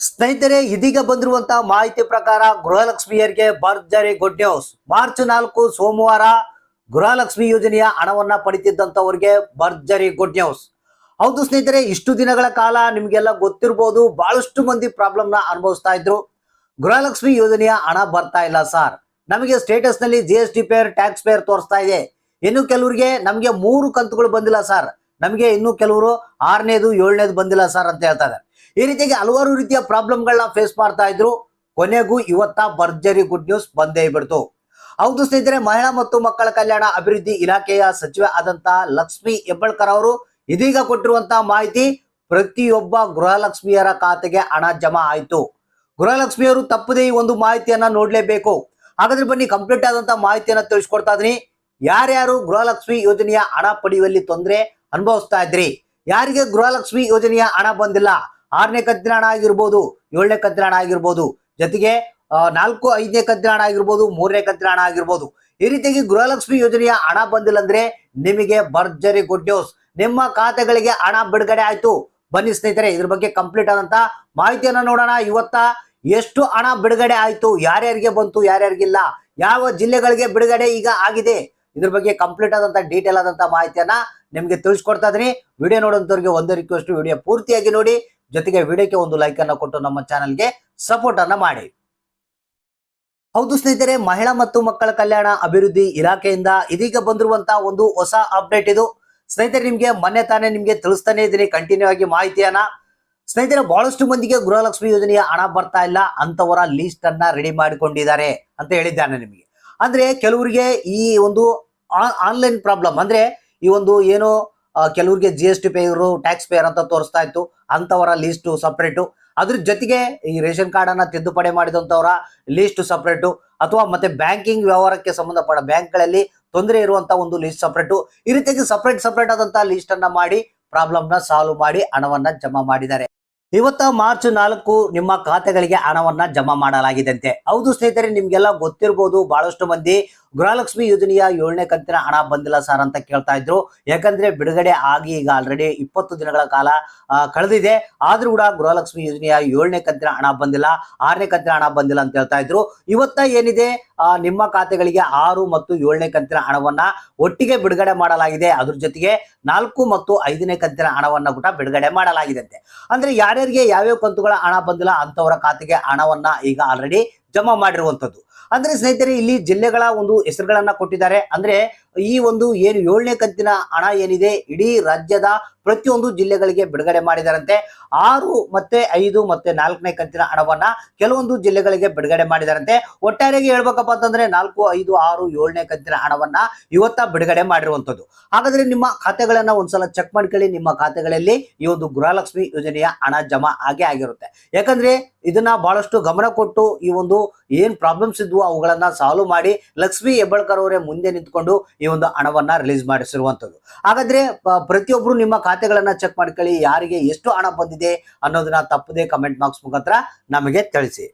ಸ್ನೇಹಿತರೆ, ಇದೀಗ ಬಂದಿರುವಂತಹ ಮಾಹಿತಿ ಪ್ರಕಾರ ಗೃಹಲಕ್ಷ್ಮಿಯರಿಗೆ ಭರ್ಜರಿ ಗುಡ್ ನ್ಯೂಸ್. ಮಾರ್ಚ್ 4 ಸೋಮವಾರ ಗೃಹಲಕ್ಷ್ಮಿ ಯೋಜನೆಯ ಹಣವನ್ನ ಪಡಿತಿದ್ದಂತವರಿಗೆ ಭರ್ಜರಿ ಗುಡ್ ನ್ಯೂಸ್. ಹೌದು ಸ್ನೇಹಿತರೆ, ಇಷ್ಟು ದಿನಗಳ ಕಾಲ ನಿಮ್ಗೆಲ್ಲ ಗೊತ್ತಿರಬಹುದು, ಬಹಳಷ್ಟು ಮಂದಿ ಪ್ರಾಬ್ಲಮ್ ನ ಅನುಭವಿಸ್ತಾ ಇದ್ರು. ಗೃಹಲಕ್ಷ್ಮಿ ಯೋಜನೆಯ ಹಣ ಬರ್ತಾ ಇಲ್ಲ ಸರ್, ನಮಗೆ ಸ್ಟೇಟಸ್ ನಲ್ಲಿ GST ಪೇರ್, ಟ್ಯಾಕ್ಸ್ ಪೇರ್ ತೋರಿಸ್ತಾ ಇದೆ. ಇನ್ನು ಕೆಲವರಿಗೆ ನಮಗೆ 3 ಕಂತುಗಳು ಬಂದಿಲ್ಲ ಸರ್, ನಮಗೆ ಇನ್ನು ಕೆಲವರು 6ನೇದು 7ನೇದು ಬಂದಿಲ್ಲ ಸರ್ ಅಂತ ಹೇಳ್ತಾ ಇದ್ದಾರೆ. ಈ ರೀತಿಯಾಗಿ ಹಲವಾರು ರೀತಿಯ ಪ್ರಾಬ್ಲಮ್ಗಳನ್ನ ಫೇಸ್ ಮಾಡ್ತಾ ಇದ್ರು. ಕೊನೆಗೂ ಇವತ್ತ ಭರ್ಜರಿ ಗುಡ್ ನ್ಯೂಸ್ ಬಂದೇ ಬಿಡ್ತು. ಹೌದು ಸ್ನೇಹಿತರೆ, ಮಹಿಳಾ ಮತ್ತು ಮಕ್ಕಳ ಕಲ್ಯಾಣ ಅಭಿವೃದ್ಧಿ ಇಲಾಖೆಯ ಸಚಿವೆ ಆದಂತಹ ಲಕ್ಷ್ಮಿ ಹೆಬ್ಬಾಳ್ಕರ್ ಅವರು ಇದೀಗ ಕೊಟ್ಟಿರುವಂತಹ ಮಾಹಿತಿ, ಪ್ರತಿಯೊಬ್ಬ ಗೃಹಲಕ್ಷ್ಮಿಯರ ಖಾತೆಗೆ ಹಣ ಜಮಾ ಆಯ್ತು. ಗೃಹಲಕ್ಷ್ಮಿಯವರು ತಪ್ಪದೇ ಈ ಒಂದು ಮಾಹಿತಿಯನ್ನ ನೋಡ್ಲೇಬೇಕು. ಹಾಗಾದ್ರೆ ಬನ್ನಿ, ಕಂಪ್ಲೀಟ್ ಆದಂತಹ ಮಾಹಿತಿಯನ್ನ ತಿಳಿಸ್ಕೊಡ್ತಾ ಇದೀನಿ. ಯಾರ್ಯಾರು ಗೃಹಲಕ್ಷ್ಮಿ ಯೋಜನೆಯ ಹಣ ಪಡೆಯುವಲ್ಲಿ ತೊಂದರೆ ಅನುಭವಿಸ್ತಾ ಇದ್ರಿ, ಯಾರಿಗೆ ಗೃಹಲಕ್ಷ್ಮಿ ಯೋಜನೆಯ ಹಣ ಬಂದಿಲ್ಲ, 6ನೇ ಕಂತಿನ ಹಣ ಆಗಿರ್ಬೋದು, 7ನೇ ಕಂತಿನ ಹಣ ಆಗಿರ್ಬೋದು, ಜೊತೆಗೆ 4, 5ನೇ ಕಂತಿನ ಹಣ ಆಗಿರ್ಬೋದು, 3ನೇ ಕಂತಿನ ಹಣ ಆಗಿರ್ಬೋದು, ಈ ರೀತಿಯಾಗಿ ಗೃಹಲಕ್ಷ್ಮಿ ಯೋಜನೆಯ ಹಣ ಬಂದಿಲ್ಲ ಅಂದ್ರೆ ನಿಮಗೆ ಭರ್ಜರಿ ಗುಡ್ ನ್ಯೂಸ್. ನಿಮ್ಮ ಖಾತೆಗಳಿಗೆ ಹಣ ಬಿಡುಗಡೆ ಆಯ್ತು. ಬನ್ನಿ ಸ್ನೇಹಿತರೆ, ಇದ್ರ ಬಗ್ಗೆ ಕಂಪ್ಲೀಟ್ ಆದಂತ ಮಾಹಿತಿಯನ್ನ ನೋಡೋಣ. ಇವತ್ತ ಎಷ್ಟು ಹಣ ಬಿಡುಗಡೆ ಆಯ್ತು, ಯಾರ್ಯಾರಿಗೆ ಬಂತು, ಯಾರ್ಯಾರಿಗಿಲ್ಲ, ಯಾವ ಜಿಲ್ಲೆಗಳಿಗೆ ಬಿಡುಗಡೆ ಈಗ ಆಗಿದೆ, ಇದ್ರ ಬಗ್ಗೆ ಕಂಪ್ಲೀಟ್ ಆದಂತ ಡೀಟೇಲ್ ಆದಂತ ಮಾಹಿತಿಯನ್ನ ನಿಮ್ಗೆ ತಿಳಿಸ್ಕೊಡ್ತಾ ಇದೀನಿ. ವಿಡಿಯೋ ನೋಡೋಂಥವ್ರಿಗೆ ಒಂದೇ ರಿಕ್ವೆಸ್ಟ್, ವಿಡಿಯೋ ಪೂರ್ತಿಯಾಗಿ ನೋಡಿ, ಜೊತೆಗೆ ವಿಡಿಯೋಕ್ಕೆ ಒಂದು ಲೈಕ್ ಅನ್ನ ಕೊಟ್ಟು ನಮ್ಮ ಚಾನಲ್ಗೆ ಸಪೋರ್ಟ್ ಅನ್ನ ಮಾಡಿ. ಹೌದು ಸ್ನೇಹಿತರೆ, ಮಹಿಳಾ ಮತ್ತು ಮಕ್ಕಳ ಕಲ್ಯಾಣ ಅಭಿವೃದ್ಧಿ ಇಲಾಖೆಯಿಂದ ಇದೀಗ ಬಂದಿರುವಂತಹ ಒಂದು ಹೊಸ ಅಪ್ಡೇಟ್ ಇದು. ಸ್ನೇಹಿತರೆ, ನಿಮ್ಗೆ ಮೊನ್ನೆ ತಾನೇ ನಿಮ್ಗೆ ತಿಳಿಸ್ತಾನೆ ಇದ್ದೀನಿ ಕಂಟಿನ್ಯೂ ಆಗಿ ಮಾಹಿತಿಯನ್ನ. ಸ್ನೇಹಿತರೆ, ಬಹಳಷ್ಟು ಮಂದಿಗೆ ಗೃಹಲಕ್ಷ್ಮಿ ಯೋಜನೆಯ ಹಣ ಬರ್ತಾ ಇಲ್ಲ, ಅಂತವರ ಲಿಸ್ಟ್ ಅನ್ನ ರೆಡಿ ಮಾಡಿಕೊಂಡಿದ್ದಾರೆ ಅಂತ ಹೇಳಿದ್ದಾನೆ ನಿಮಗೆ. ಅಂದ್ರೆ ಕೆಲವರಿಗೆ ಈ ಒಂದು ಆನ್ಲೈನ್ ಪ್ರಾಬ್ಲಮ್, ಅಂದ್ರೆ ಈ ಒಂದು ಏನು ಕೆಲವರಿಗೆ GST ಪೇಯರು, ಟ್ಯಾಕ್ಸ್ ಪೇಯರ್ ಅಂತ ತೋರಿಸ್ತಾ ಇತ್ತು, ಅಂತವರ ಲಿಸ್ಟ್ ಸಪ್ರೇಟು. ಅದ್ರ ಜೊತೆಗೆ ಈ ರೇಷನ್ ಕಾರ್ಡ್ ಅನ್ನ ತಿದ್ದುಪಡಿ ಮಾಡಿದಂತವರ ಲಿಸ್ಟ್ ಸಪ್ರೇಟು, ಅಥವಾ ಮತ್ತೆ ಬ್ಯಾಂಕಿಂಗ್ ವ್ಯವಹಾರಕ್ಕೆ ಸಂಬಂಧಪಟ್ಟ ಬ್ಯಾಂಕ್ಗಳಲ್ಲಿ ತೊಂದರೆ ಇರುವಂತ ಒಂದು ಲಿಸ್ಟ್ ಸಪ್ರೇಟು. ಈ ರೀತಿಯಾಗಿ ಸಪ್ರೇಟ್ ಆದಂತಹ ಲಿಸ್ಟ್ ಅನ್ನ ಮಾಡಿ ಪ್ರಾಬ್ಲಮ್ ನ ಸಾಲ್ವ್ ಮಾಡಿ ಹಣವನ್ನ ಜಮಾ ಮಾಡಿದ್ದಾರೆ. ಇವತ್ತ ಮಾರ್ಚ್ 4 ನಿಮ್ಮ ಖಾತೆಗಳಿಗೆ ಹಣವನ್ನ ಜಮಾ ಮಾಡಲಾಗಿದಂತೆ. ಹೌದು ಸ್ನೇಹಿತರೆ, ನಿಮ್ಗೆಲ್ಲ ಗೊತ್ತಿರಬಹುದು, ಬಹಳಷ್ಟು ಮಂದಿ ಗೃಹಲಕ್ಷ್ಮಿ ಯೋಜನೆಯ 7ನೇ ಕಂತಿನ ಹಣ ಬಂದಿಲ್ಲ ಸರ್ ಅಂತ ಕೇಳ್ತಾ ಇದ್ರು. ಯಾಕಂದ್ರೆ ಬಿಡುಗಡೆ ಆಗಿ ಈಗ ಆಲ್ರೆಡಿ 20 ದಿನಗಳ ಕಾಲ ಕಳೆದಿದೆ. ಆದ್ರೂ ಕೂಡ ಗೃಹಲಕ್ಷ್ಮಿ ಯೋಜನೆಯ 7ನೇ ಕಂತಿನ ಹಣ ಬಂದಿಲ್ಲ, 6ನೇ ಕಂತಿನ ಹಣ ಬಂದಿಲ್ಲ ಅಂತ ಹೇಳ್ತಾ ಇದ್ರು. ಇವತ್ತ ಏನಿದೆ, ನಿಮ್ಮ ಖಾತೆಗಳಿಗೆ 6 ಮತ್ತು 7ನೇ ಕಂತಿನ ಹಣವನ್ನ ಒಟ್ಟಿಗೆ ಬಿಡುಗಡೆ ಮಾಡಲಾಗಿದೆ. ಅದ್ರ ಜೊತೆಗೆ 4 ಮತ್ತು 5ನೇ ಕಂತಿನ ಹಣವನ್ನ ಕೂಡ ಬಿಡುಗಡೆ ಮಾಡಲಾಗಿದಂತೆ. ಅಂದ್ರೆ ಯಾರ್ಯಾರಿಗೆ ಯಾವ್ಯಾವ ಕಂತುಗಳ ಹಣ ಬಂದಿಲ್ಲ ಅಂತವರ ಖಾತೆಗೆ ಹಣವನ್ನ ಈಗ ಆಲ್ರೆಡಿ ಜಮಾ ಮಾಡಿರುವಂತದ್ದು. ಅಂದ್ರೆ ಸ್ನೇಹಿತರೆ, ಇಲ್ಲಿ ಜಿಲ್ಲೆಗಳ ಒಂದು ಹೆಸರುಗಳನ್ನ ಕೊಟ್ಟಿದ್ದಾರೆ. ಅಂದ್ರೆ ಈ ಒಂದು ಏನು 7ನೇ ಕಂತಿನ ಹಣ ಏನಿದೆ, ಇಡೀ ರಾಜ್ಯದ ಪ್ರತಿಯೊಂದು ಜಿಲ್ಲೆಗಳಿಗೆ ಬಿಡುಗಡೆ ಮಾಡಿದಾರಂತೆ. 6 ಮತ್ತೆ 5 ಮತ್ತೆ 4ನೇ ಕಂತಿನ ಹಣವನ್ನ ಕೆಲವೊಂದು ಜಿಲ್ಲೆಗಳಿಗೆ ಬಿಡುಗಡೆ ಮಾಡಿದಾರಂತೆ. ಒಟ್ಟಾರೆಯಾಗಿ ಹೇಳ್ಬೇಕಪ್ಪ ಅಂತಂದ್ರೆ 4, 5, 6, 7ನೇ ಕಂತಿನ ಹಣವನ್ನ ಇವತ್ತ ಬಿಡುಗಡೆ ಮಾಡಿರುವಂತದ್ದು. ಹಾಗಾದ್ರೆ ನಿಮ್ಮ ಖಾತೆಗಳನ್ನ ಒಂದ್ಸಲ ಚೆಕ್ ಮಾಡ್ಕೊಳ್ಳಿ. ನಿಮ್ಮ ಖಾತೆಗಳಲ್ಲಿ ಈ ಒಂದು ಗೃಹಲಕ್ಷ್ಮಿ ಯೋಜನೆಯ ಹಣ ಜಮಾ ಆಗಿರುತ್ತೆ. ಯಾಕಂದ್ರೆ ಇದನ್ನ ಬಹಳಷ್ಟು ಗಮನ ಕೊಟ್ಟು ಈ ಒಂದು ಏನ್ ಪ್ರಾಬ್ಲಮ್ಸ್ ಇದ್ವು ಅವುಗಳನ್ನ ಸಾಲ್ವ್ ಮಾಡಿ ಲಕ್ಷ್ಮಿ ಹೆಬ್ಬಾಳ್ಕರ್ ಅವರೇ ಮುಂದೆ ನಿಂತ್ಕೊಂಡು ಈ ಒಂದು ಹಣವನ್ನ ರಿಲೀಸ್ ಮಾಡಿಸಿರುವಂತದ್ದು. ಹಾಗಾದ್ರೆ ಪ್ರತಿಯೊಬ್ರು ನಿಮ್ಮ ಖಾತೆಗಳನ್ನ ಚೆಕ್ ಮಾಡ್ಕೊಳ್ಳಿ, ಯಾರಿಗೆ ಎಷ್ಟು ಹಣ ಬಂದಿದೆ ಅನ್ನೋದನ್ನ ತಪ್ಪದೆ ಕಮೆಂಟ್ ಬಾಕ್ಸ್ ಮುಖಾಂತರ ನಮಗೆ ತಿಳಿಸಿ.